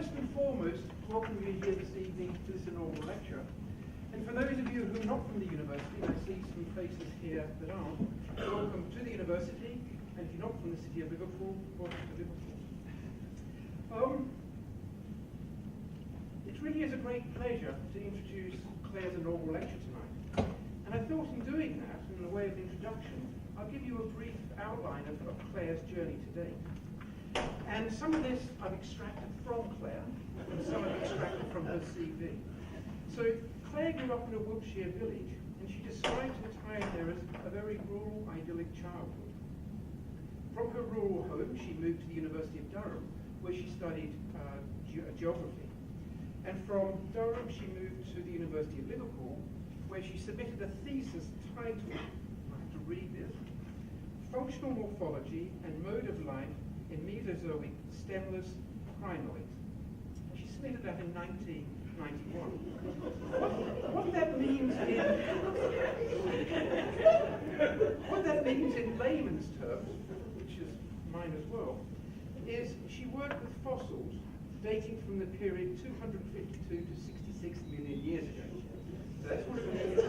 first and foremost, welcome you here this evening to this inaugural lecture. And for those of you who are not from the university, I see some faces here that aren't, welcome to the university, and if you're not from the city of Liverpool, welcome to Liverpool. It really is a great pleasure to introduce Clare's inaugural lecture tonight. And I thought in doing that, in the way of introduction, I'll give you a brief outline of Clare's journey to date. And some of this I've extracted from Clare, and some I've extracted from her CV. So Clare grew up in a Wiltshire village, and she described her time there as a very rural, idyllic childhood. From her rural home, she moved to the University of Durham, where she studied geography. And from Durham, she moved to the University of Liverpool, where she submitted a thesis titled, I have to read this, Functional Morphology and Mode of Life in Mesozoic Stemless Crinoids. She submitted that in 1991. What that means in layman's terms, which is mine as well, is she worked with fossils dating from the period 252 to 66 million years ago. So that's what it means.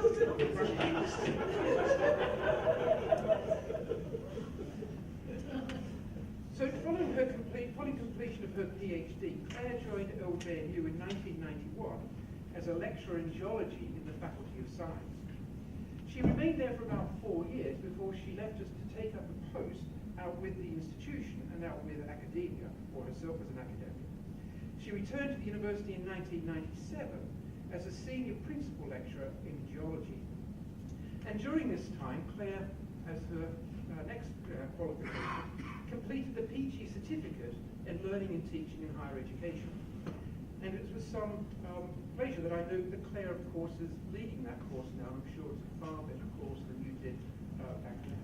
So following completion of her PhD, Clare joined LJNU in 1991 as a lecturer in geology in the Faculty of Science. She remained there for about 4 years before she left us to take up a post out with the institution and out with academia, or herself as an academic. She returned to the university in 1997 as a senior principal lecturer in geology. And during this time, Clare, as her next qualification, completed the PG certificate in learning and teaching in higher education. And it was with some pleasure that I note that Clare, of course, is leading that course now. I'm sure it's a far better course than you did back then.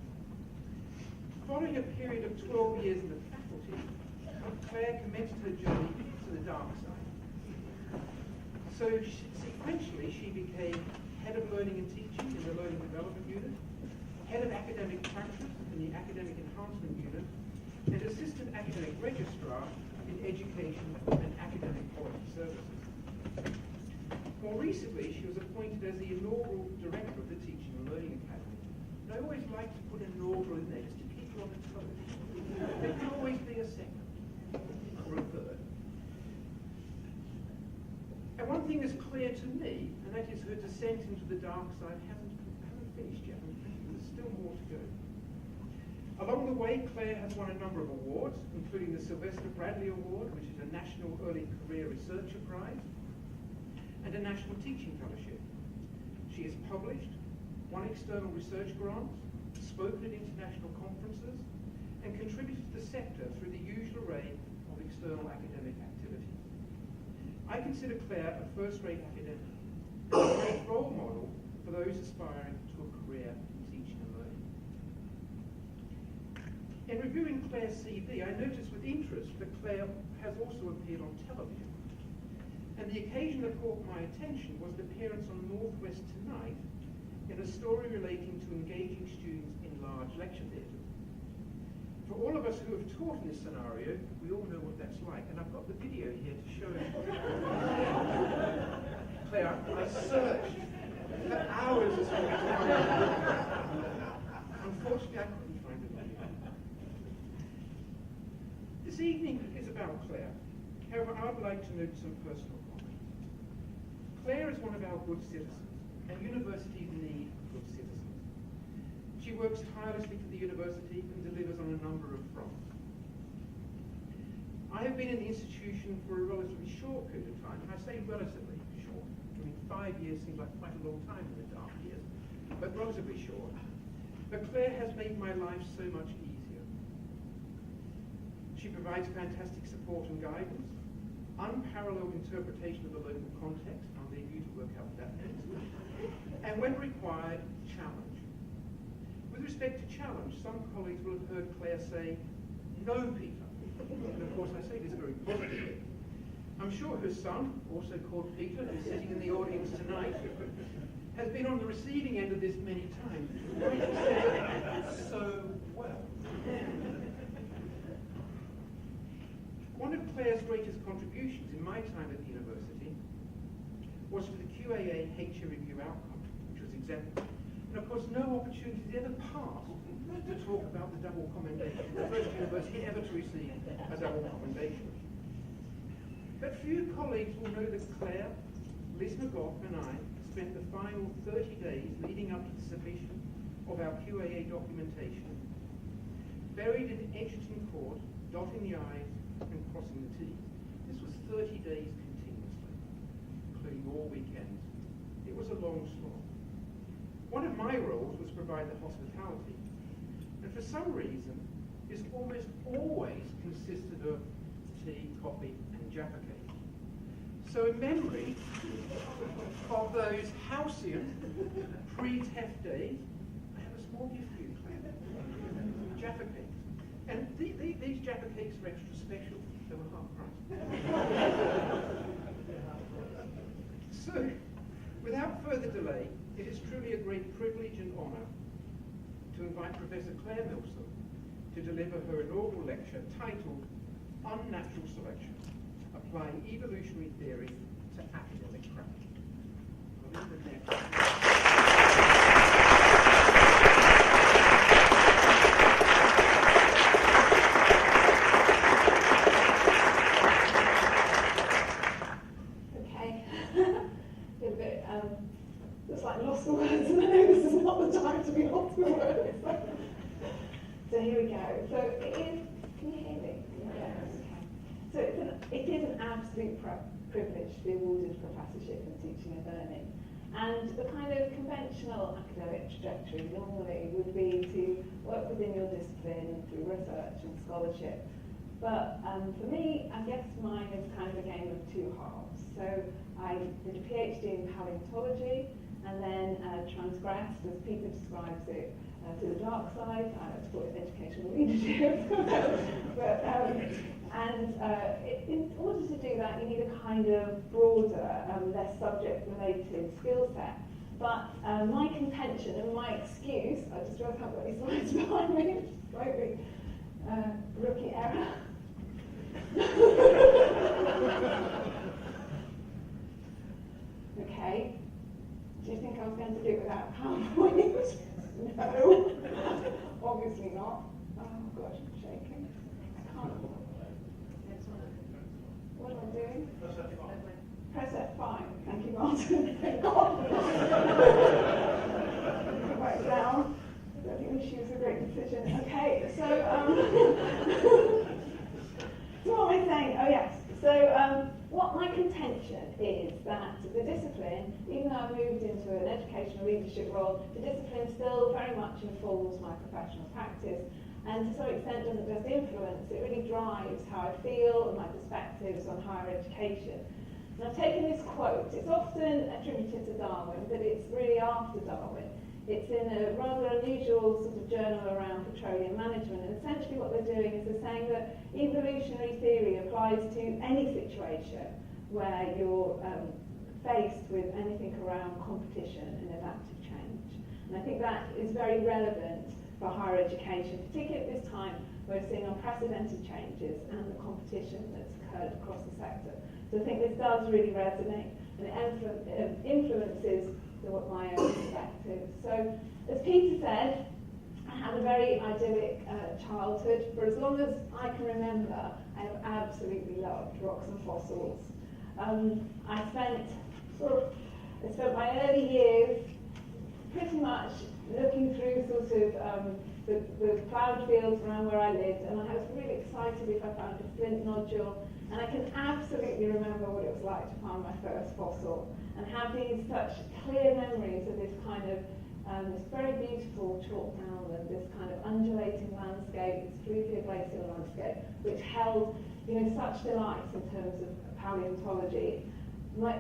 Following a period of 12 years in the faculty, Clare commenced her journey to the dark side. So sequentially, she became head of learning and teaching in the learning development unit, head of academic practice in the academic enhancement unit, and assistant academic registrar in education and academic quality services. More recently, she was appointed as the inaugural director of the Teaching and Learning Academy. And I always like to put inaugural in there just to keep you on the toes. There can always be a second or a third. And one thing is clear to me, and that is her descent into the dark side hasn't finished yet. There's still more to go. Along the way, Clare has won a number of awards, including the Sylvester Bradley Award, which is a National Early Career Researcher Prize, and a National Teaching Fellowship. She has published, won external research grants, spoken at international conferences, and contributed to the sector through the usual array of external academic activities. I consider Clare a first-rate academic, a great role model for those aspiring to a career in teaching and learning. In reviewing Clare's CV, I noticed with interest that Clare has also appeared on television. And the occasion that caught my attention was the appearance on Northwest Tonight in a story relating to engaging students in large lecture theatres. For all of us who have taught in this scenario, we all know what that's like, and I've got the video here to show you. Clare, I searched for hours as well. Unfortunately, I couldn't find the video. This evening is about Clare. However, I would like to note some personal comments. Clare is one of our good citizens, and universities need good citizens. She works tirelessly for the university and delivers on a number of fronts. I have been in the institution for a relatively short period of time, and I say relatively short. I mean, 5 years seems like quite a long time in the dark years, but relatively short. But Clare has made my life so much easier. She provides fantastic support and guidance, unparalleled interpretation of the local context, I'll leave you to work out what that means, and when required, challenge. With respect to challenge, some colleagues will have heard Clare say, "No, Peter." And of course I say this very positively. I'm sure her son, also called Peter, who's sitting in the audience tonight, has been on the receiving end of this many times. Why he says so well. One of Clare's greatest contributions in my time at the university was to the QAA HA review outcome, which was exemplary. And of course, no opportunity ever passed to talk about the double commendation, the first university ever to receive a double commendation. But few colleagues will know that Clare, Liz McGough and I spent the final 30 days leading up to the submission of our QAA documentation, buried in Edgerton Court, dotting the I's and crossing the T's. This was 30 days continuously, including all weekends. It was a long slog. One of my roles was to provide the hospitality, and for some reason, this almost always consisted of tea, coffee, and Jaffa cake. So in memory of those halcyon pre-TEF days, I have a small gift for you, Claire. Jaffa cakes. And these Jaffa cakes are extra special. They were half price. So, without further delay, it is truly a great privilege and honour to invite Professor Clare Milsom to deliver her inaugural lecture titled Unnatural Selection, Applying Evolutionary Theory to Academic Practice. I'll leave it there. It's like lost for words, and I know this is not the time to be lost for words. So here we go. So it is, can you hear me? Yes. Okay. So it is an absolute privilege to be awarded a professorship in teaching and learning. And the kind of conventional academic trajectory normally would be to work within your discipline through research and scholarship. But for me, I guess mine is kind of a game of two halves. So I did a PhD in paleontology, and then transgressed, as Peter describes it, to the dark side. I like to call it educational leadership. In order to do that, you need a kind of broader, less subject-related skill set. But my contention and my excuse, I just realised I haven't got any slides behind me, which is slightly rookie error. Okay. Do you think I was going to do it without PowerPoint? No. Obviously not. Oh gosh, I'm shaking. I can't. What am I doing? Press F5. Thank you, Martin. Thank God. Back down. I don't think this was a great decision. Okay, so so what am I saying? Oh yes. So what my contention is that the discipline, even though I moved into an educational leadership role, the discipline still very much informs my professional practice, and to some extent doesn't just influence, it really drives how I feel and my perspectives on higher education. And I've taken this quote. It's often attributed to Darwin, but it's really after Darwin. It's in a rather unusual sort of journal around petroleum management, and essentially what they're doing is they're saying that evolutionary theory applies to any situation where you're faced with anything around competition and adaptive change. And I think that is very relevant for higher education, particularly at this time where we're seeing unprecedented changes and the competition that's occurred across the sector. So I think this does really resonate, and it influences my own perspective. So, as Peter said, I had a very idyllic childhood. For as long as I can remember, I have absolutely loved rocks and fossils. I spent my early years pretty much looking through sort of the ploughed fields around where I lived, and I was really excited if I found a flint nodule. And I can absolutely remember what it was like to find my first fossil, and have these such clear memories of this kind of this very beautiful chalk downland, this kind of undulating landscape, this fluvial glacial landscape, which held, such delights in terms of paleontology. My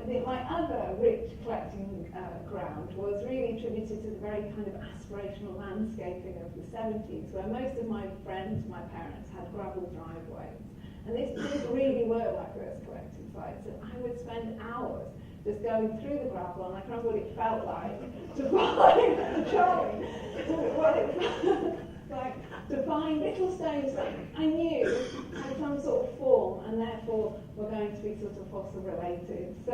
other rich collecting ground was really attributed to the very kind of aspirational landscaping of the 70s, where most of my friends, my parents, had gravel driveways. And these really were my first collecting sites, and I would spend hours just going through the gravel, and I can remember what it felt like to find, Charlie, what it like to find little stones that I knew had some sort of form and therefore were going to be sort of fossil related. So,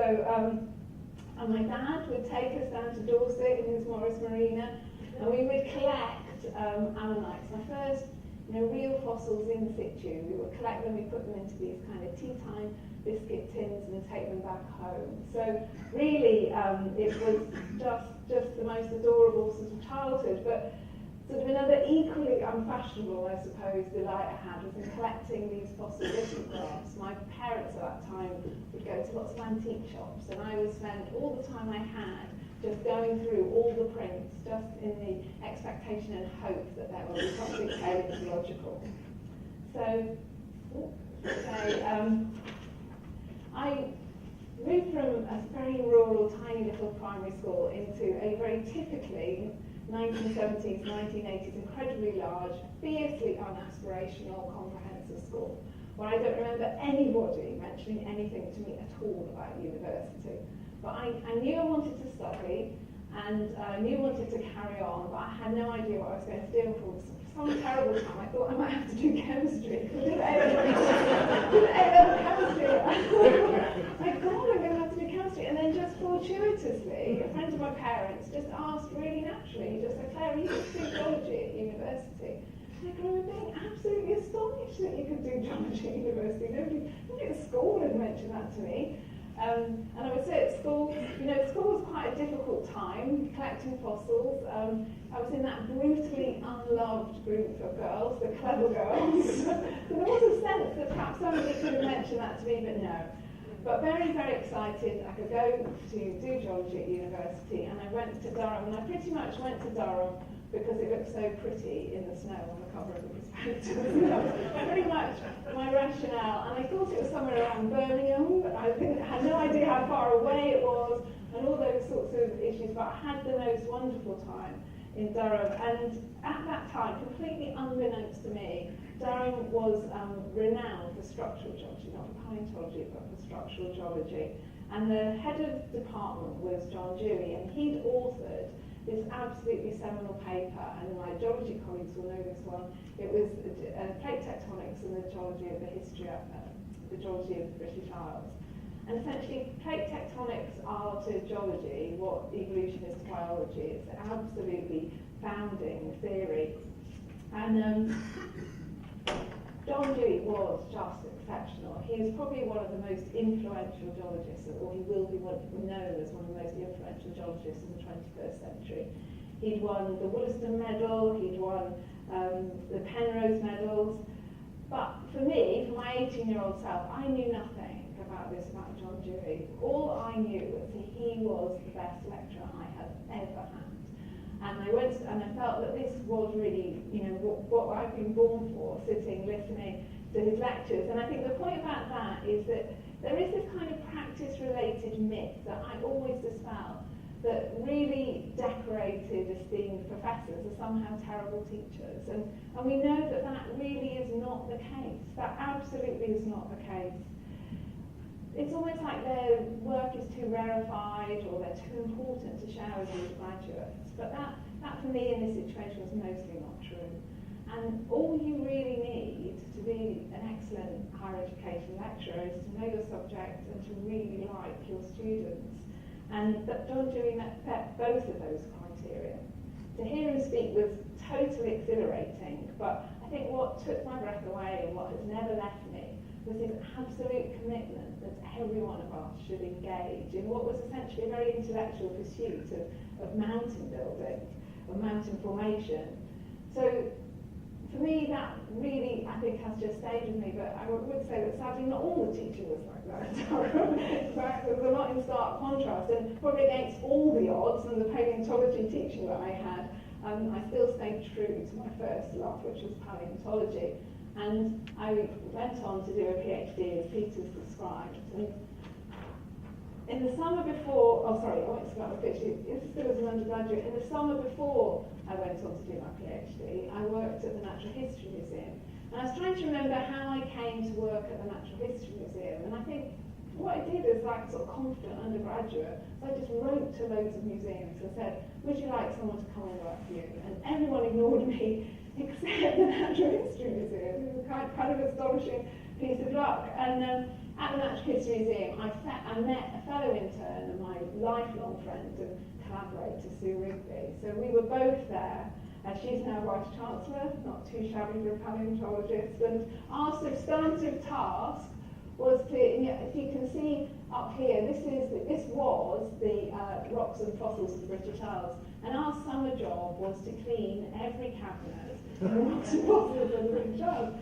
and my dad would take us down to Dorset in his Morris Marina, and we would collect ammonites. My first, real fossils in situ. We would collect them, we put them into these kind of tea time biscuit tins and take them back home. So really, it was just the most adorable sort of childhood. But sort of another equally unfashionable, I suppose, delight I had was in collecting these fossil lithographs. My parents at that time would go to lots of antique shops, and I would spend all the time I had just going through all the prints, just in the expectation and hope that there would be something paleontological. So, I moved from a very rural, tiny little primary school into a very typically 1970s, 1980s, incredibly large, fiercely unaspirational, comprehensive school, where I don't remember anybody mentioning anything to me at all about university. But I knew I wanted to study, and I knew I wanted to carry on, but I had no idea what I was going to do. For some terrible time, I thought I might have to do chemistry. I did A-level chemistry. My God, I'm going to have to do chemistry. And then just fortuitously, a friend of my parents just asked really naturally, he just said, Clare, you could do geology at university. And I remember being absolutely astonished that you could do geology at university. Nobody at school had mentioned that to me. And I would say at school, school was quite a difficult time, collecting fossils. I was in that brutally unloved group of girls, the clever girls. So there was a sense that perhaps somebody could have mentioned that to me, but no. But very, very excited I could go to do geology at university, and I went to Durham, and I pretty much went to Durham because it looked so pretty in the snow on the cover of the prospectus. That was pretty much my rationale, and I thought it was somewhere around Birmingham, but I had no idea how far away it was, and all those sorts of issues, but I had the most wonderful time in Durham, and at that time, completely unbeknownst to me, Durham was renowned for structural geology, not for paleontology, but for structural geology, and the head of department was John Dewey, and he'd authored this absolutely seminal paper, and my geology colleagues will know this one. It was plate tectonics and the geology of the history of the geology of the British Isles. And essentially, plate tectonics are to geology what evolution is to biology. It's an absolutely founding theory. And John Dewey was just exceptional. He is probably one of the most influential geologists, or he will be known as one of the most influential geologists in the 21st century. He'd won the Wollaston Medal, he'd won the Penrose Medals, but for me, for my 18-year-old self, I knew nothing about John Dewey. All I knew was that he was the best lecturer I had ever had. And I went and I felt that this was really, what I've been born for, sitting, listening to his lectures. And I think the point about that is that there is this kind of practice-related myth that I always dispel, that really decorated, esteemed professors are somehow terrible teachers. And we know that that really is not the case. That absolutely is not the case. It's almost like their work is too rarefied or they're too important to share with these graduates. But that for me in this situation was mostly not true. And all you really need to be an excellent higher education lecturer is to know your subject and to really like your students. And that John Dewey met both of those criteria. To hear him speak was totally exhilarating, but I think what took my breath away and what has never left me was his absolute commitment that every one of us should engage in what was essentially a very intellectual pursuit of mountain building, of mountain formation. So for me, that really, I think, has just stayed with me, but I would say that sadly not all the teaching was like that. In fact, there was a lot in stark contrast, and probably against all the odds and the paleontology teaching that I had, I still stayed true to my first love, which was paleontology. And I went on to do a PhD, as Peter's described. And in the summer before, I went to start my PhD, still as an undergraduate. In the summer before I went on to do my PhD, I worked at the Natural History Museum. And I was trying to remember how I came to work at the Natural History Museum. And I think what I did as like sort of confident undergraduate, so I just wrote to loads of museums and said, would you like someone to come and work for you? And everyone ignored me. except the Natural History Museum. It was kind of astonishing piece of luck. And at the Natural History Museum, I met a fellow intern and my lifelong friend and collaborator, Sue Rigby. So we were both there. She's now Vice Chancellor, not too shabby for a paleontologist. And our substantive task was to, if you can see up here, this was the rocks and fossils of the British Isles. And our summer job was to clean every cabinet of rocks and fossils of the British Isles.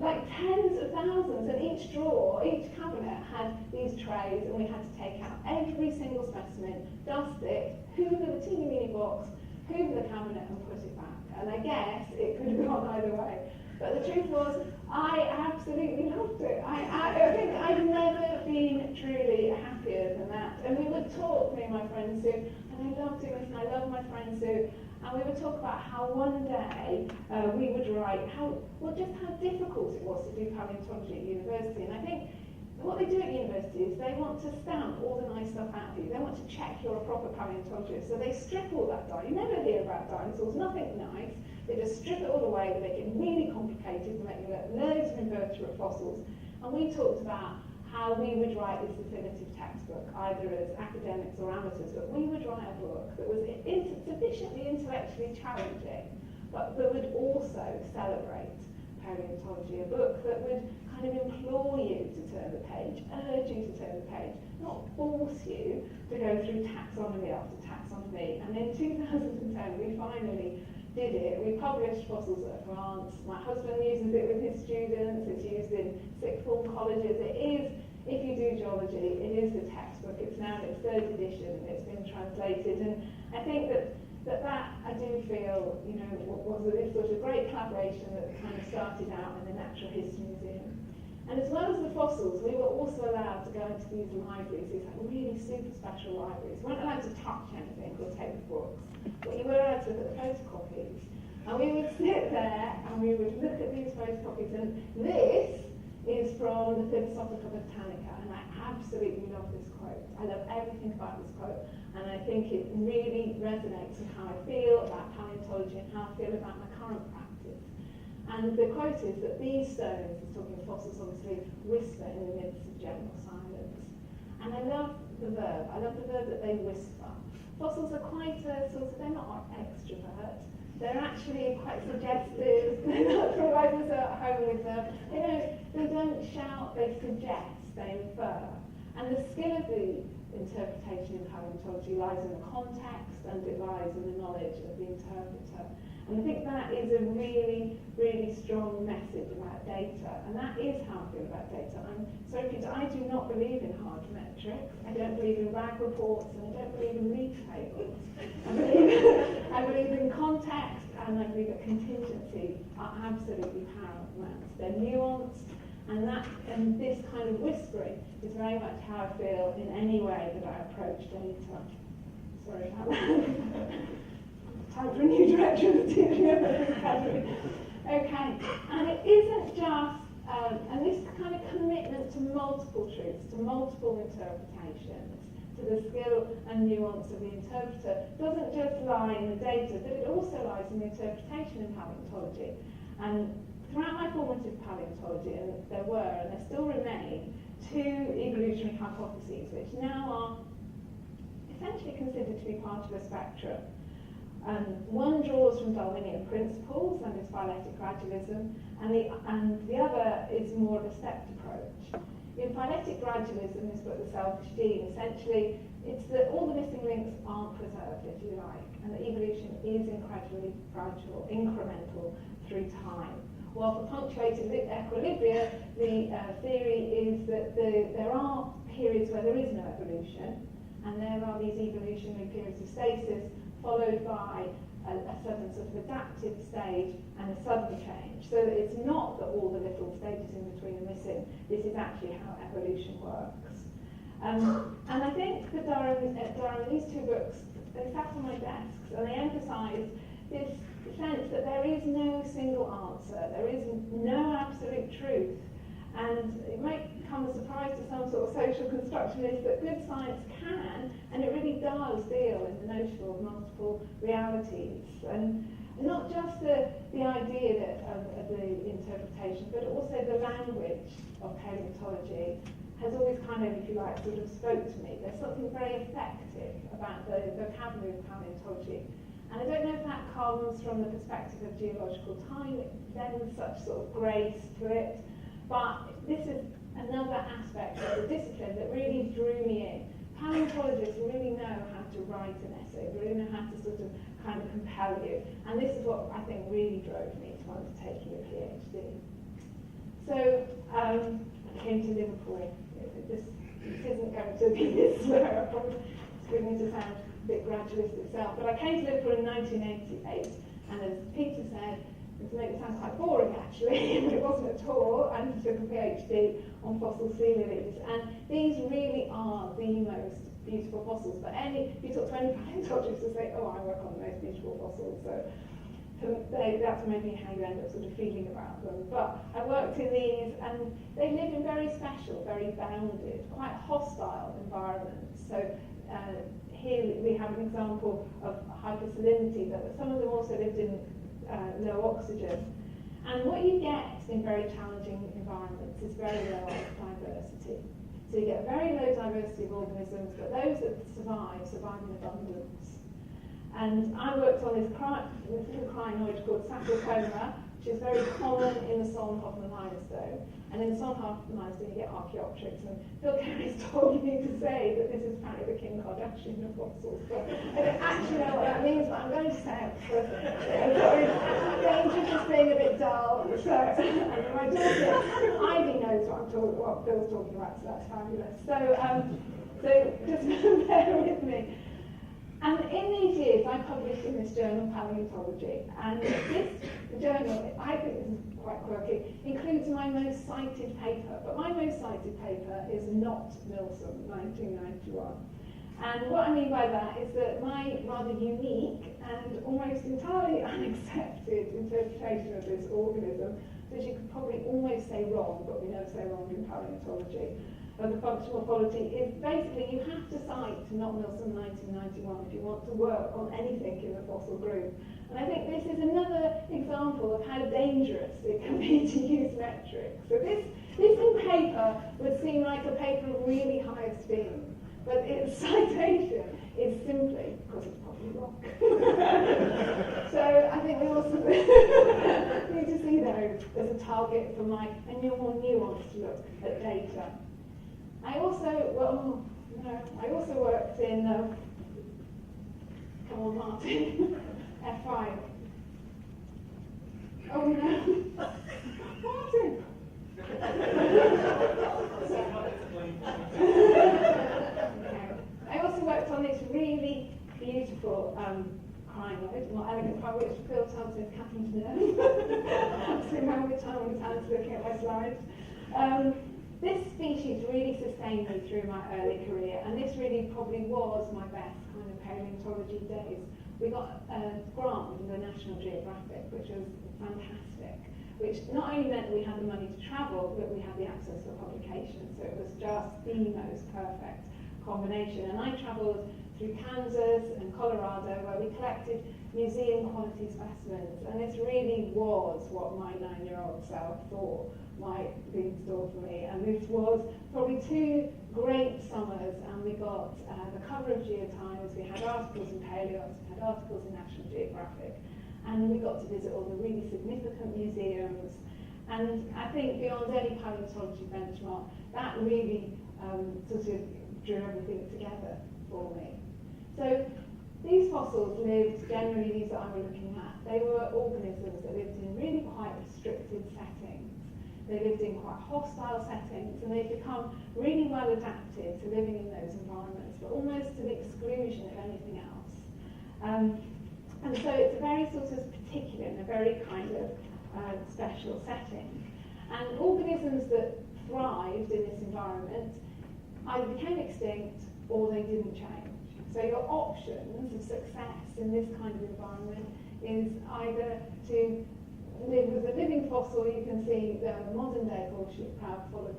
Like tens of thousands, and each drawer, each cabinet had these trays, and we had to take out every single specimen, dust it, hoover the teeny weeny box, hoover the cabinet, and put it back. And I guess it could have gone either way. But the truth was, I absolutely loved it. I think I've never been truly happier than that. And we would talk, me and my friend Sue, and I loved doing this, and I love my friend Sue. And we would talk about how one day we would write just how difficult it was to do paleontology at university. And I think what they do at university is they want to stamp all the nice stuff out of you. They want to check you're a proper paleontologist. So they strip all that down. You never hear about dinosaurs, nothing nice. They just strip it all away. They make it really complicated. They make you learn loads of invertebrate fossils. And we talked about how we would write this definitive textbook, either as academics or amateurs, but we would write a book that was sufficiently intellectually challenging, but that would also celebrate paleontology, a book that would kind of implore you to turn the page, urge you to turn the page, not force you to go through taxonomy after taxonomy. And in 2010, we finally did it. We published Fossils at France. My husband uses it with his students. It's used in sixth form colleges. It is, if you do geology, it is the textbook. It's now in its third edition. It's been translated. And I think that I do feel, was this sort of great collaboration that kind of started out in the Natural History Museum. And as well as the fossils, we were also allowed to go into these libraries, these really super special libraries. We weren't allowed to touch anything or take the books, but you were allowed to look at the photocopies. And we would sit there and we would look at these photocopies, and this is from the Philosophica Botanica, and I absolutely love this quote. I love everything about this quote, and I think it really resonates with how I feel about paleontology and how I feel about my current practice. And the quote is that these stones, it's talking of fossils obviously, whisper in the midst of general silence. And I love the verb. I love the verb that they whisper. Fossils are quite a sort of, they're not extrovert. They're actually quite suggestive. They're not providers at home with them. They don't shout, they suggest, they infer. And the skill of the interpretation in paleontology lies in the context, and it lies in the knowledge of the interpreter. And I think that is a really, really strong message about data. And that is how I feel about data. I'm sorry, Peter, I do not believe in hard metrics. I don't believe in RAG reports, and I don't believe in league tables. I believe in context, and I believe that contingencies are absolutely paramount. They're nuanced, and this kind of whispering is very much how I feel in any way that I approach data. Sorry about that. Time for a new director of the Academy. Okay, and it isn't just, and this kind of commitment to multiple truths, to multiple interpretations, to the skill and nuance of the interpreter, doesn't just lie in the data, but it also lies in the interpretation in paleontology. And throughout my formative paleontology, and there were, and there still remain, two evolutionary hypotheses, which now are essentially considered to be part of a spectrum. One draws from Darwinian principles and is phyletic gradualism, and the other is more of a stepped approach. In phyletic gradualism, this book, The Selfish Gene, essentially it's that all the missing links aren't preserved, if you like, and that evolution is incredibly gradual, incremental through time. While for punctuated equilibria, the theory is that there are periods where there is no evolution, and there are these evolutionary periods of stasis, followed by a sudden sort of adaptive stage and a sudden change. So that it's not that all the little stages in between are missing. This is actually how evolution works. And I think for Darwin, these two books, they sat on my desks and they emphasised this sense that there is no single answer, there is no absolute truth. And it might come as a surprise to some sort of social constructionist that good science can, and it really does deal in the notion of multiple realities. And Not just the idea that of the interpretation, but also the language of paleontology has always kind of, if you like, sort of spoke to me. There's something very effective about the vocabulary of paleontology. And I don't know if that comes from the perspective of geological time, it lends such sort of grace to it, but this is another aspect of the discipline that really drew me in. Paleontologists really know how to write an essay, really know how to sort of kind of compel you, and this is what I think really drove me to undertaking a PhD. So I came to Liverpool. This isn't going to be this where I probably it's going to sound a bit gradualist itself, but I came to Liverpool in 1988, and as Peter said, to make it sound quite boring actually, but it wasn't at all. I took a PhD on fossil sea lilies, and these really are the most beautiful fossils. But if you talk to any paleontologist, they'll say, oh, I work on the most beautiful fossils, so that's maybe how you end up sort of feeling about them. But I worked in these, and they live in very special, very bounded, quite hostile environments. So here we have an example of hypersalinity, but some of them also lived in low oxygen. And what you get in very challenging environments is very low diversity. So you get very low diversity of organisms, but those that survive in abundance. And I worked on this little crinoid called Sapropoma, which is very common in the Solnhofen limestone. And in the Solnhofen limestone you get Archaeopteryx, and Phil Carey's told me to say that this is apparently the Kim Kardashian of fossils. So I don't actually know what that means, but I'm going to say it. So, danger just being a bit dull. So, and my daughter, Ivy knows what Phil's talking about, so that's fabulous. So just bear with me. And in these years, I published in this journal, Paleontology, and this journal, I think this is quite quirky, includes my most cited paper, but my most cited paper is not Milsom, 1991. And what I mean by that is that my rather unique and almost entirely unaccepted interpretation of this organism, which you could probably almost say wrong, but we never say wrong in paleontology, of the functional quality, is basically you have to cite not Milsom 1991 if you want to work on anything in the fossil group. And I think this is another example of how dangerous it can be to use metrics. So this in paper would seem like a paper of really high esteem, but its citation is simply because it's probably wrong. So I think we also need to see there as a target for my more nuanced look at data. I also worked in, come on Martin, F5. Oh no, Martin! I also worked on this really beautiful crinoid, more elegant crinoid, which Phil tells me is cutting to nerve. So now the time on his hands looking at my slides. This species really sustained me through my early career, and this really probably was my best kind of paleontology days. We got a grant from the National Geographic, which was fantastic, which not only meant that we had the money to travel, but we had the access for publication, so it was just the most perfect combination. And I travelled through Kansas and Colorado, where we collected museum quality specimens, and this really was what my 9-year-old self thought might be in store for me. And this was probably 2 great summers, and we got the cover of Geotimes, we had articles in Paleots, we had articles in National Geographic, and we got to visit all the really significant museums. And I think beyond any paleontology benchmark, that really sort of drew everything together for me. So these fossils lived, generally these that I was looking at, they were organisms that lived in really quite restricted settings. They lived in quite hostile settings, and they've become really well adapted to living in those environments, but almost to the exclusion of anything else. And so it's a very sort of particular and a very kind of special setting. And organisms that thrived in this environment either became extinct or they didn't change. So your options of success in this kind of environment is either to live as a living fossil, you can see the modern day horseshoe crab followed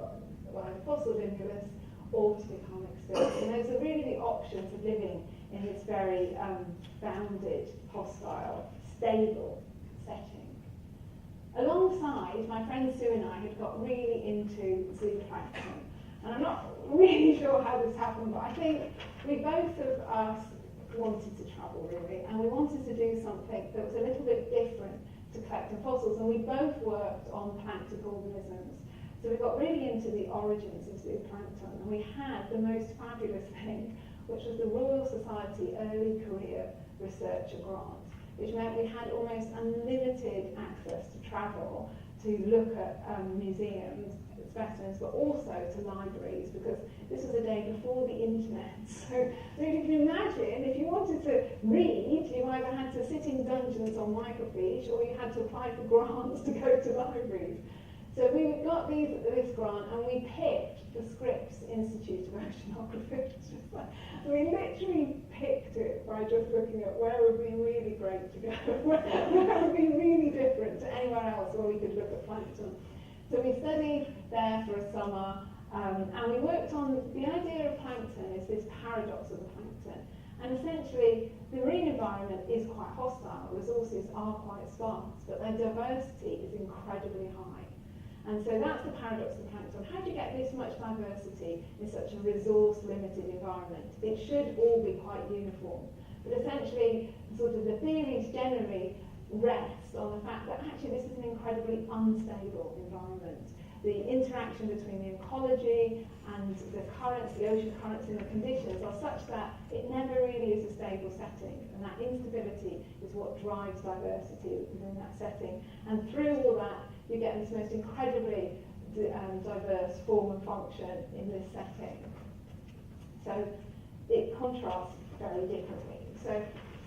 by fossil limulus, or to become extinct. And those are really the options of living in this very bounded, hostile stable setting. Alongside, my friend Sue and I had got really into zooplankton. And I'm not really sure how this happened, but I think we both of us wanted to travel, really, and we wanted to do something that was a little bit different to collecting fossils, and we both worked on plankton organisms. So we got really into the origins of zooplankton, and we had the most fabulous thing, which was the Royal Society Early Career Researcher Grant, which meant we had almost unlimited access to travel to look at museums, specimens, but also to libraries, because this was a day before the internet. So you can imagine, if you wanted to read, you either had to sit in dungeons on microfiche, or you had to apply for grants to go to libraries. So we got this grant, and we picked the Scripps Institute of Oceanography. We literally picked it by just looking at where would be really great to go, where would be really different to anywhere else where we could look at plankton. So we studied there for a summer, and we worked on the idea of plankton is this paradox of the plankton. And essentially, the marine environment is quite hostile, resources are quite sparse, but their diversity is incredibly high. And so that's the paradox of the plankton. How do you get this much diversity in such a resource-limited environment? It should all be quite uniform. But essentially, sort of the theories generally rest on the fact that actually this is an incredibly unstable environment. The interaction between the ecology and the currents, the ocean currents and the conditions are such that it never really is a stable setting, and that instability is what drives diversity within that setting. And through all that, you get this most incredibly diverse form and function in this setting. So it contrasts very differently. So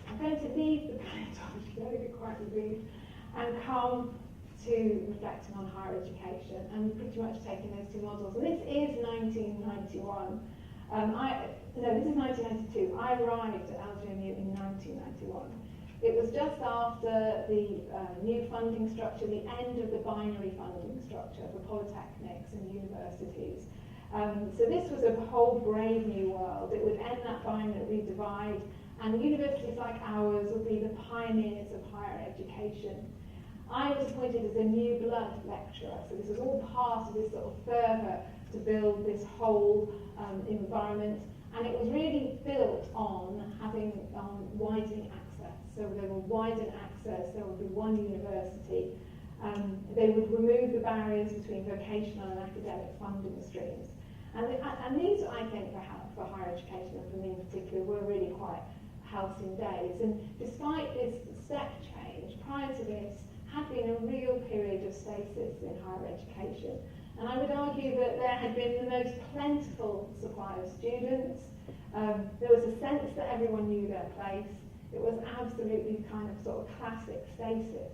I'm going to leave the paleontology, let it be quite relieved, and come to reflecting on higher education, and pretty much taking those two models. And this is 1991. This is 1992. I arrived at LGMU in 1991. It was just after the new funding structure, the end of the binary funding structure for polytechnics and universities. So this was a whole brave new world. It would end that binary divide, and universities like ours would be the pioneers of higher education. I was appointed as a new blood lecturer, so this was all part of this sort of fervour to build this whole environment, and it was really built on having widening access. So they will widen access, there would be one university. They would remove the barriers between vocational and academic funding streams. And these, I think, for higher education, and for me in particular, were really quite halcyon days. And despite this step change, prior to this, had been a real period of stasis in higher education. And I would argue that there had been the most plentiful supply of students. There was a sense that everyone knew their place. It was absolutely kind of sort of classic stasis.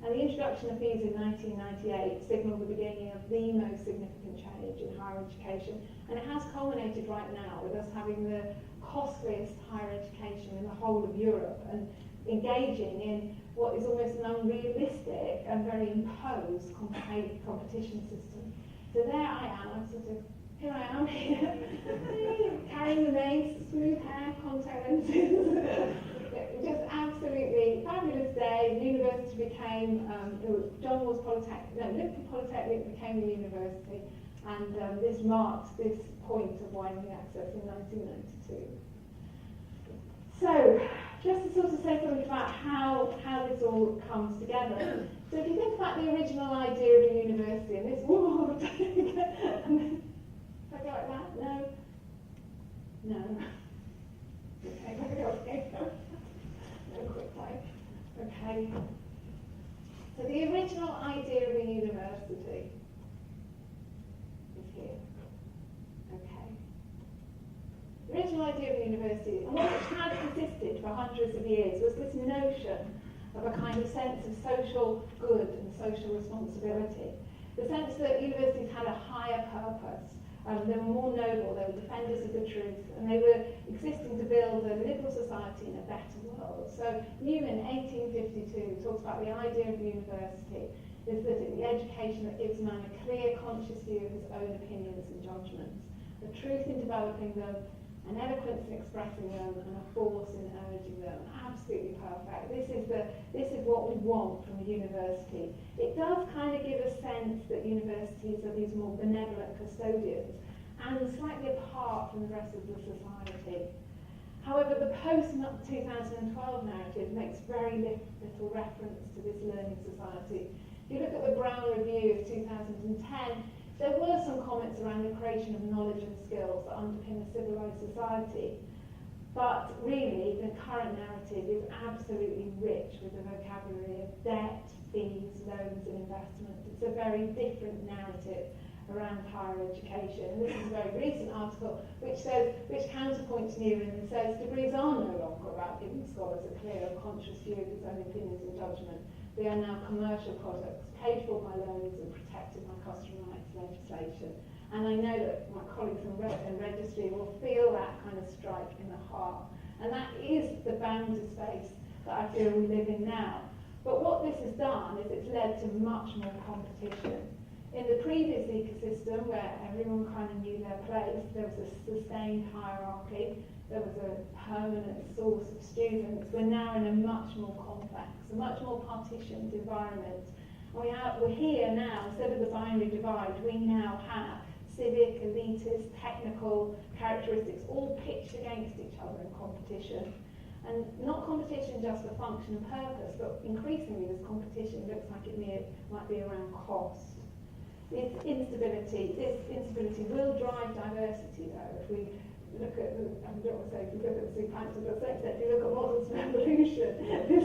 And the introduction of fees in 1998 signalled the beginning of the most significant change in higher education. And it has culminated right now with us having the costliest higher education in the whole of Europe, and engaging in what is almost an unrealistic and very imposed competition system. So there I am, here I am, carrying the mace, smooth hair, contact lenses. Just absolutely fabulous day. The university became, John Moores Polytechnic, Liverpool Polytechnic became the university, and this marked this point of widening access in 1992. So, just to sort of say something about how this all comes together. So if you think about the original idea of a university, and this, whoa, if I go like that, no. Okay. No quick type. Okay. So the original idea of a university is here. Okay. The original idea of a university, and what had persisted for hundreds of years, was this notion of a kind of sense of social good and social responsibility. The sense that universities had a higher purpose. They were more noble, they were defenders of the truth, and they were existing to build a liberal society in a better world. So Newman, 1852, talks about the idea of the university is that it's the education that gives man a clear, conscious view of his own opinions and judgments, the truth in developing them, an eloquence in expressing them, and a force in urging them. Absolutely perfect. This is what we want from a university. It does kind of give a sense that universities are these more benevolent custodians and slightly apart from the rest of the society. However, the post-2012 narrative makes very little reference to this learning society. If you look at the Brown Review of 2010, there were some comments around the creation of knowledge and skills that underpin a civilised society. But really, the current narrative is absolutely rich with the vocabulary of debt, fees, loans and investments. It's a very different narrative around higher education. And this is a very recent article which counterpoints Newman and says degrees are no longer about giving scholars a clear and conscious view of his own opinions and judgment. They are now commercial products, paid for by loans and protected by customer rights legislation. And I know that my colleagues in registry will feel that kind of strike in the heart. And that is the boundary space that I feel we live in now. But what this has done is it's led to much more competition. In the previous ecosystem, where everyone kind of knew their place, there was a sustained hierarchy, there was a permanent source of students. We're now in a much more complex, a much more partitioned environment. We're here now, instead of the binary divide, we now have civic, elitist, technical characteristics all pitched against each other in competition. And not competition just for function and purpose, but increasingly this competition looks like it might be around cost. This instability will drive diversity though. If we look at the, I don't want to say if you look at the zooplankton, but if you look at models of evolution, this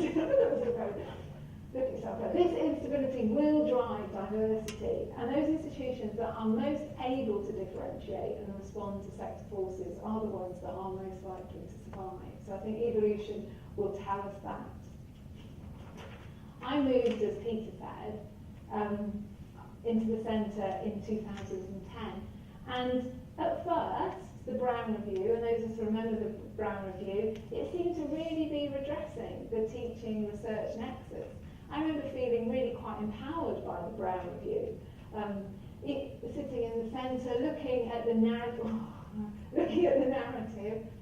instability will drive diversity, and those institutions that are most able to differentiate and respond to sector forces are the ones that are most likely to survive. So I think evolution will tell us that. I moved, as Peter said, into the centre in 2010, and at first the Brown Review, and those of us who remember the Brown Review, it seemed to really be redressing the teaching research nexus. I remember feeling really quite empowered by the Brown Review, sitting in the centre, looking at the narrative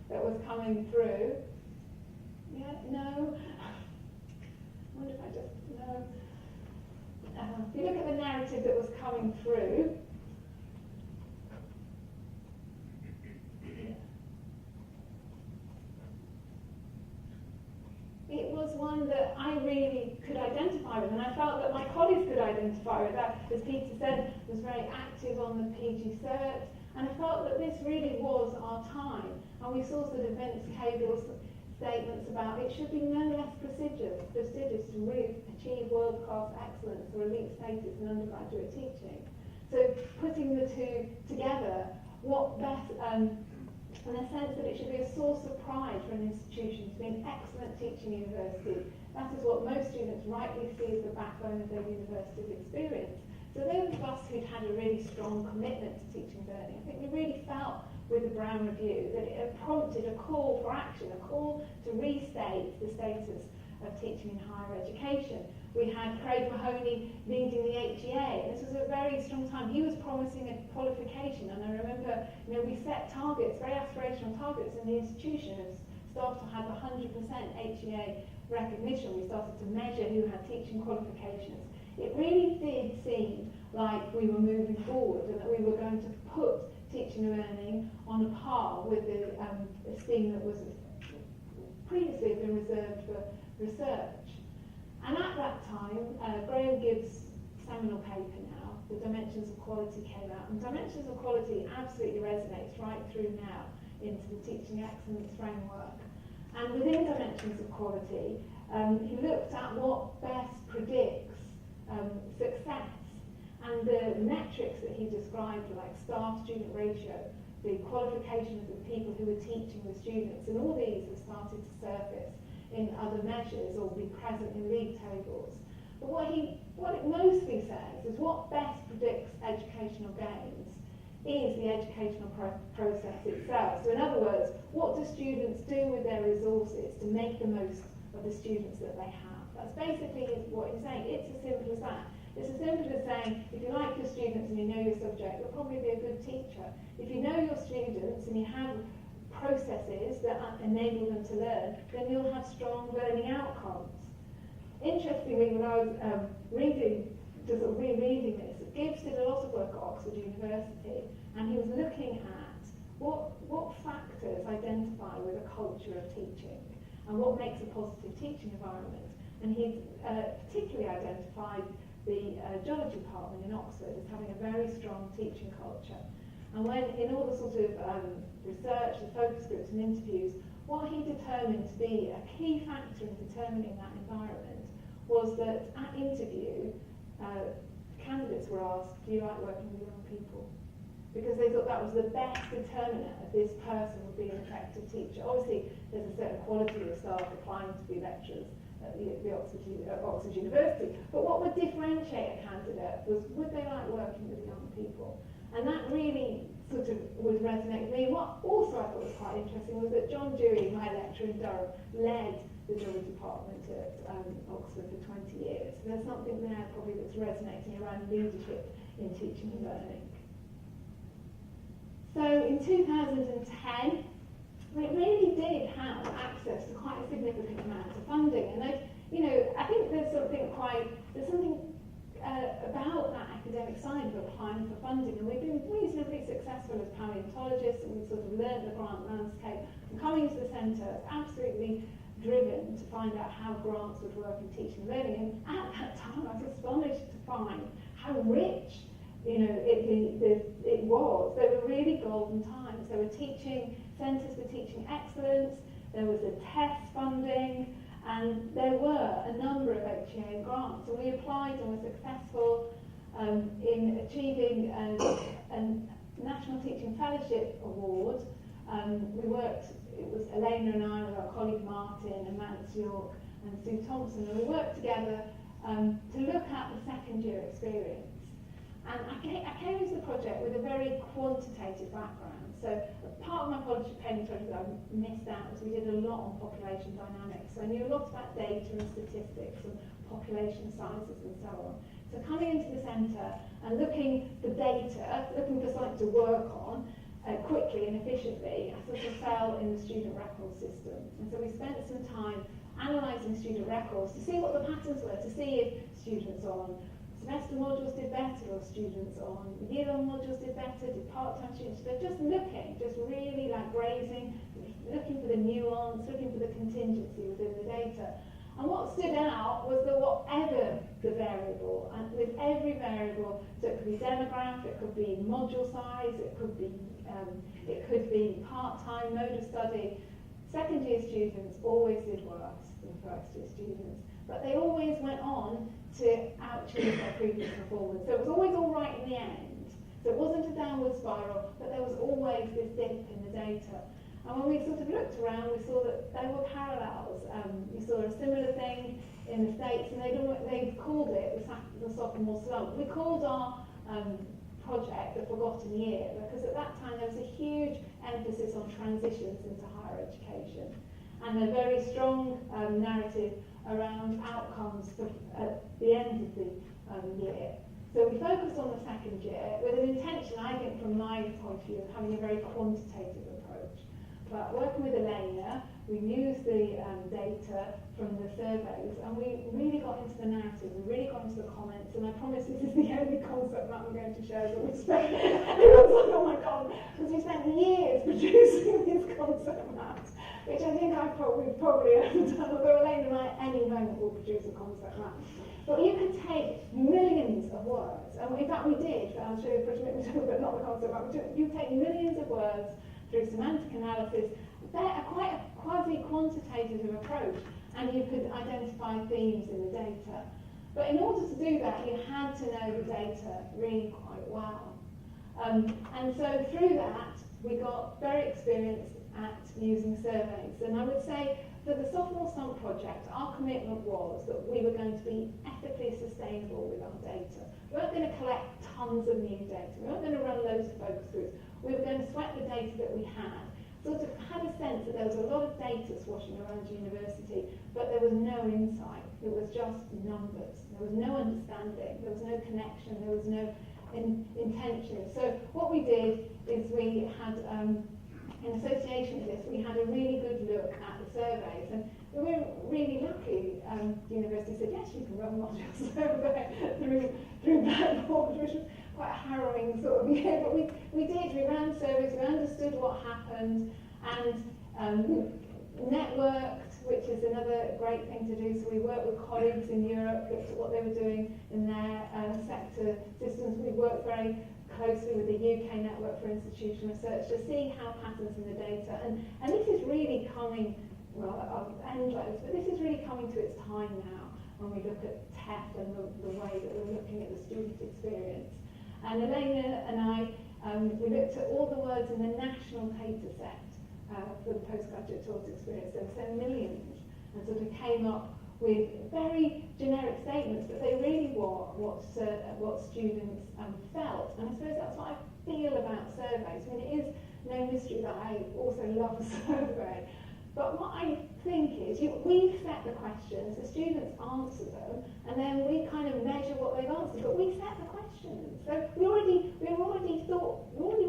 that was coming through. Yeah, no. I wonder if I just no. If you look at the narrative that was coming through, it was one that I really could identify with, and I felt that my colleagues could identify with that. As Peter said, was very active on the PG Cert, and I felt that this really was our time. And we saw sort of Vince Cable's statements about it should be no less prestigious to really achieve world-class excellence or elite status in undergraduate teaching. So putting the two together, what best, in a sense that it should be a source of pride for an institution to be an excellent teaching university. That is what most students rightly see as the backbone of their university's experience. So those of us who'd had a really strong commitment to teaching and learning, I think we really felt with the Brown Review that it had prompted a call for action, a call to restate the status of teaching in higher education. We had Craig Mahoney leading the HEA. This was a very strong time. He was promising a qualification, and I remember, we set targets, very aspirational targets in the institution. As staff to have 100% HEA recognition, we started to measure who had teaching qualifications. It really did seem like we were moving forward and that we were going to put teaching and learning on a par with the esteem that was previously been reserved for research. And at that time, Graham Gibbs' seminal paper now, The Dimensions of Quality, came out. And Dimensions of Quality absolutely resonates right through now into the teaching excellence framework. And within Dimensions of Quality, he looked at what best predicts success. And the metrics that he described were like staff-student ratio, the qualification of the people who were teaching the students, and all these have started to surface in other measures or be present in league tables. But what it mostly says is what best predicts educational gains is the educational process itself. So in other words, what do students do with their resources to make the most of the students that they have? That's basically what he's saying. It's as simple as that. It's as simple as saying, if you like your students and you know your subject, you'll probably be a good teacher. If you know your students and you have processes that enable them to learn, then you'll have strong learning outcomes. Interestingly, when I was rereading this, Gibbs did a lot of work at Oxford University, and he was looking at what factors identify with a culture of teaching and what makes a positive teaching environment. And he particularly identified the geology department in Oxford as having a very strong teaching culture. And when, in all the sort of research, the focus groups and interviews, what he determined to be a key factor in determining that environment was that at interview, candidates were asked, do you like working with young people? Because they thought that was the best determinant of this person would be an effective teacher. Obviously, there's a certain quality of staff applying to be lecturers at Oxford University, but what would differentiate a candidate was, would they like working with young people? And that really sort of would resonate with me. What also I thought was quite interesting was that John Dewey, my lecturer in Durham, led the geology department at Oxford for 20 years. So there's something there probably that's resonating around leadership in teaching and learning. So in 2010, it really did have access to quite a significant amount of funding. And I think there's something about that academic side of applying for funding, and we've been reasonably successful as paleontologists, and we've sort of learned the grant landscape. And coming to the centre, absolutely driven to find out how grants would work in teaching and learning. And at that time, I was astonished to find how rich, it was. They were really golden times. There were teaching centres for teaching excellence. There was a test funding. And there were a number of HEA grants, and we applied and were successful in achieving a National Teaching Fellowship Award. It was Elena and I with our colleague Martin and Mance York and Sue Thompson, and we worked together to look at the second year experience. And I came into the project with a very quantitative background. So part of my paleontology that I missed out was we did a lot on population dynamics. So I knew a lot about data and statistics and population sizes and so on. So coming into the centre and looking for data, looking for something to work on quickly and efficiently, I sort of fell in the student record system. And so we spent some time analysing student records to see what the patterns were, to see if students on semester modules did better, or students on year-long modules did better, did part-time students, but just looking, just really like grazing, looking for the nuance, looking for the contingency within the data. And what stood out was that whatever the variable, and with every variable, so it could be demograph, it could be module size, it could be part-time mode of study, second year students always did worse than first year students, but they always went on to outshine their previous performance. So it was always all right in the end. So it wasn't a downward spiral, but there was always this dip in the data. And when we sort of looked around, we saw that there were parallels. We saw a similar thing in the States, and they called it the sophomore slump. We called our project the Forgotten Year, because at that time there was a huge emphasis on transitions into higher education, and a very strong narrative around outcomes at the end of the year. So we focused on the second year with an intention, I think, from my point of view, of having a very quantitative approach. But working with Elena, we used the data from the surveys, and we really got into the narrative, we really got into the comments, and I promise this is the only concept map I'm going to share that we spent. Everyone's like, oh my god, because we spent years producing these concept maps, which I think I probably haven't done, although Elena and I at any moment will produce a concept map. But you could take millions of words, and in fact we did, I'll show you a picture, but not the concept map. You take millions of words through semantic analysis, quite a quasi-quantitative approach, and you could identify themes in the data. But in order to do that, you had to know the data really quite well. And so through that, we got very experienced at using surveys. And I would say for the Sophomore Slump project, our commitment was that we were going to be ethically sustainable with our data. We weren't going to collect tons of new data. We weren't going to run loads of focus groups. We were going to sweat the data that we had. Sort of had a sense that there was a lot of data swashing around university, but there was no insight. It was just numbers. There was no understanding. There was no connection. There was no intention. So what we did is we had, in association with this, we had a surveys. And we were really lucky. The university said, yes, you can run module survey through Blackboard, which was quite a harrowing sort of year. But we did. We ran surveys, we understood what happened, and networked, which is another great thing to do. So we worked with colleagues in Europe, looked at what they were doing in their sector systems. We worked very closely with the UK Network for Institutional Research to see how patterns in the data, and this is really coming, well, I'll end like this, but this is really coming to its time now when we look at TEF and the way that we're looking at the student experience. And Elena and I, we looked at all the words in the national data set for the postgraduate taught experience. There were so millions, and sort of came up with very generic statements, but they really were what students felt. And I suppose that's what I feel about surveys. I mean, it is no mystery that I also love a survey. But what I think is, we set the questions, the students answer them, and then we kind of measure what they've answered. But we set the questions, so we already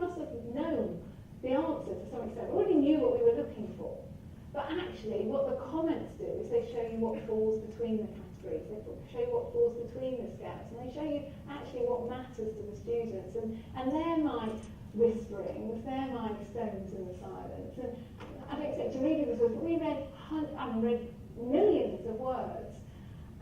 must have known the answer to some extent. We already knew what we were looking for. But actually, what the comments do is they show you what falls between the categories, they show you what falls between the scales, and they show you actually what matters to the students. And they're my whisperings, they're my stones in the silence. And I don't expect to read it, we read millions of words.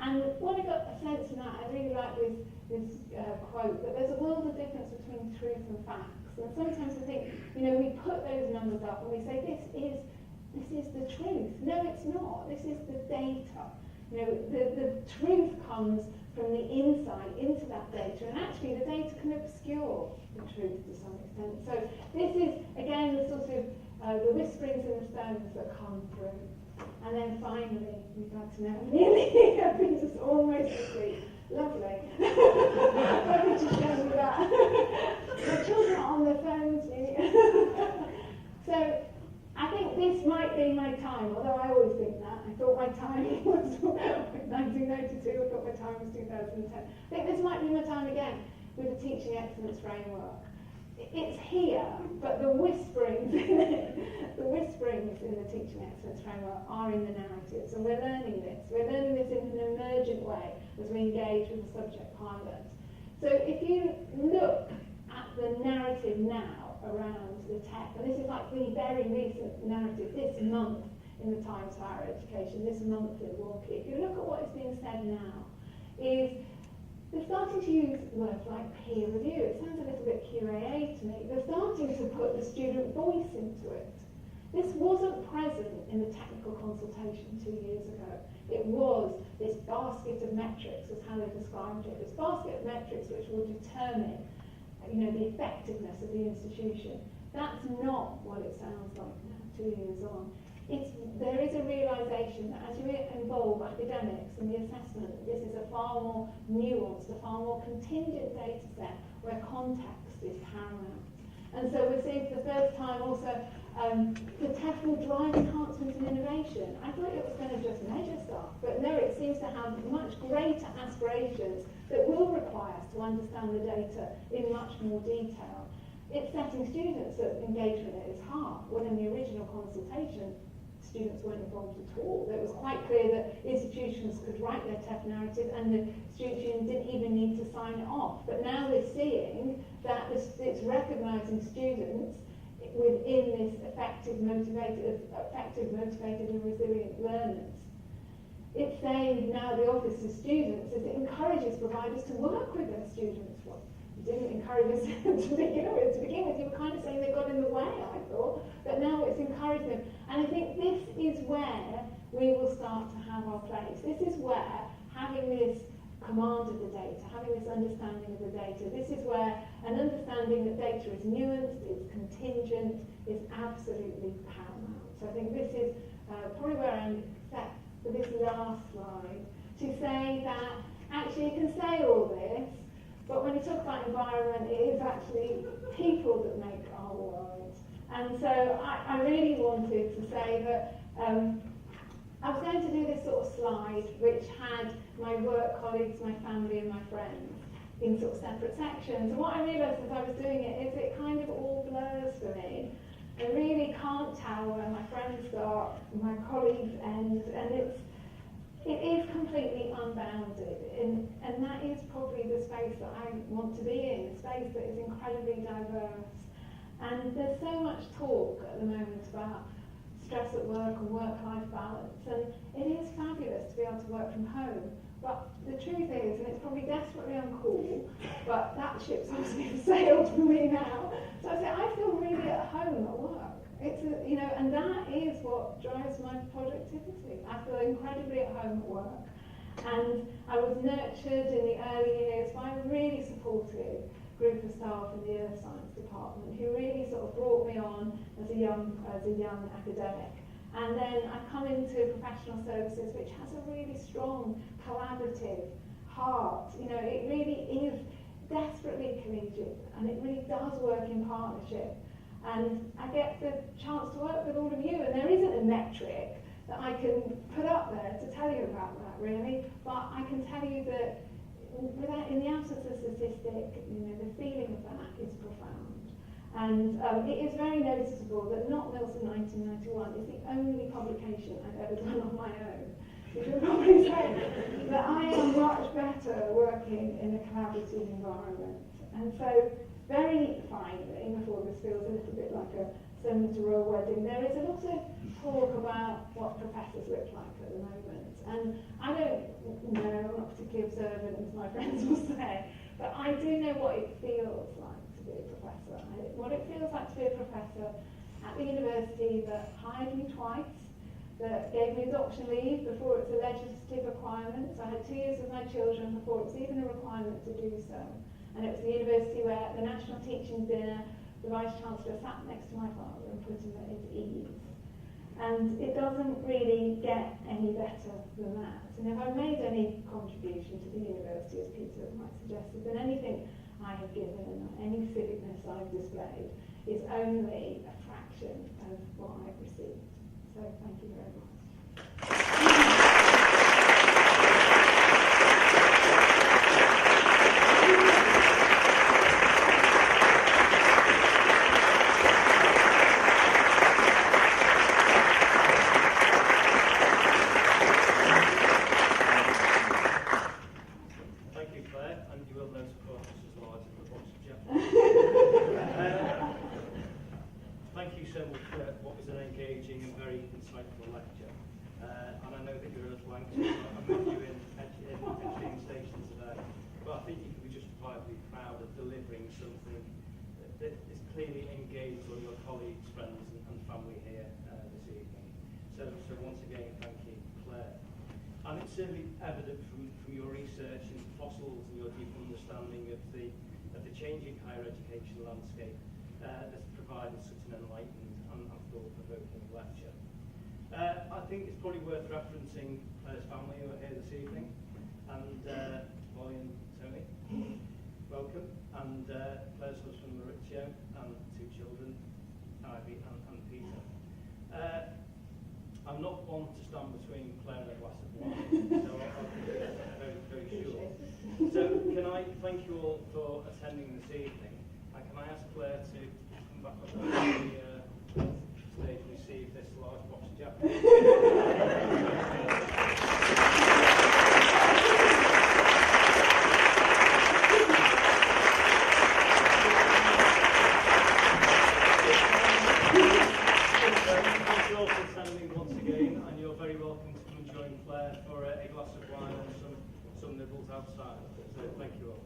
And what I got a sense from that, I really like this quote, that there's a world of difference between truth and facts. And sometimes I think, we put those numbers up and we say, this is the truth. No, it's not. This is the data. The truth comes from the insight into that data, and actually the data can obscure the truth to some extent. So this is, again, the sort of the whisperings and the stones that come through. And then finally, we'd like to know, nearly, I've been just almost asleep. Lovely. Why did you show me that? My children are on their phones. So I think this might be my time, although I always think that. I thought my time was 1992, I thought my time was 2010. I think this might be my time again with the Teaching Excellence Framework. It's here, but the whisperings in the Teaching Excellence Framework are in the narratives, and we're learning this. We're learning this in an emergent way as we engage with the subject pilot. So if you look at the narrative now around the tech, and this is like the very recent narrative this month in the Times of Higher Education, this month in Walkie, if you look at what is being said now, is they're starting to use words like peer review. It sounds a little bit QAA to me. They're starting to put the student voice into it. This wasn't present in the technical consultation 2 years ago. It was this basket of metrics, is how they described it. This basket of metrics which will determine, the effectiveness of the institution. That's not what it sounds like now, 2 years on. There is a realisation that as you involve academics in the assessment, this is a far more nuanced, a far more contingent data set where context is paramount. And so we're seeing for the first time also the TEF will drive enhancement and innovation. I thought it was going to just measure stuff, but no, it seems to have much greater aspirations that will require us to understand the data in much more detail. It's setting students at engagement at its heart, when in the original consultation, students weren't involved at all. It was quite clear that institutions could write their TEF narrative and the student union didn't even need to sign it off. But now we're seeing that it's recognising students within this effective, motivated and resilient learners. It's saying now the Office of Students is it encourages providers to work with their students. Well, you didn't encourage us to begin with. You were kind of saying they got in the way, I thought, but now it's encouraging them. And I think this is where we will start to have our place. This is where having this command of the data, having this understanding of the data, this is where an understanding that data is nuanced, is contingent, is absolutely paramount. So I think this is probably where I'm set for this last slide, to say that actually you can say all this, but when you talk about environment, it is actually people that make our world. And so I really wanted to say that I was going to do this sort of slide which had my work colleagues, my family and my friends in sort of separate sections. And what I realised as I was doing it is it kind of all blurs for me. I really can't tell how my friends start, my colleagues end, and it is completely unbounded, and that is probably the space that I want to be in, a space that is incredibly diverse. And there's so much talk at the moment about stress at work and work-life balance, and it is fabulous to be able to work from home. But the truth is, and it's probably desperately uncool, but that ship's obviously sailed for me now. So I say I feel really at home at work. It's and that is what drives my productivity. I feel incredibly at home at work, and I was nurtured in the early years by a really supportive group of staff in the Earth Science department who really sort of brought me on as a young academic. And then I come into professional services, which has a really strong collaborative heart. It really is desperately collegiate, and it really does work in partnership. And I get the chance to work with all of you, and there isn't a metric that I can put up there to tell you about that, really. But I can tell you that in the absence of statistic, the feeling of that is profound. And it is very noticeable that Not Milsom 1991 is the only publication I've ever done on my own. Which will probably say that I am much better working in a collaborative environment. And so, very finally, before this feels a little bit like a senator royal wedding, there is a lot of talk about what professors look like at the moment. And I don't know, I'm not particularly observant, as my friends will say, but I do know what it feels like to be a professor. What it feels like to be a professor at the university that hired me twice, that gave me adoption leave before it was a legislative requirement. So I had 2 years with my children before it was even a requirement to do so. And it was the university where at the National Teaching Dinner, the Vice-Chancellor sat next to my father and put him at his ease. And it doesn't really get any better than that. And if I've made any contribution to the university, as Peter might suggest, then anything I have given and any civicness I've displayed is only a fraction of what I've received. So thank you very much. Thank you, Claire, and you will note, of course, this is large in the box of Jeff. Thank you so much for what was an engaging and very insightful lecture. And I know that you're a little anxious. I'm with you in Edging Station today. But I think you can be justifiably proud of delivering something that is clearly engaged on your colleagues, friends and family here this evening. So once again, thank you, Clare. And it's certainly evident from your research into fossils and your deep understanding of the changing higher education landscape that's provided such an enlightened and thought-provoking lecture. I think it's probably worth referencing Clare's family who are here this evening, and Molly and Tony, welcome, and Clare's husband Maurizio, and 2 children, Ivy and Peter. I'm not one to stand between Clare and a glass of wine, so I'll be very, very short. So can I thank you all for attending this evening, and can I ask Clare to come back up to the stage and receive this large box of Japanese? Thank you all for attending once again, and you're very welcome to come and join Clare for a glass of wine and some nibbles outside. So thank you all.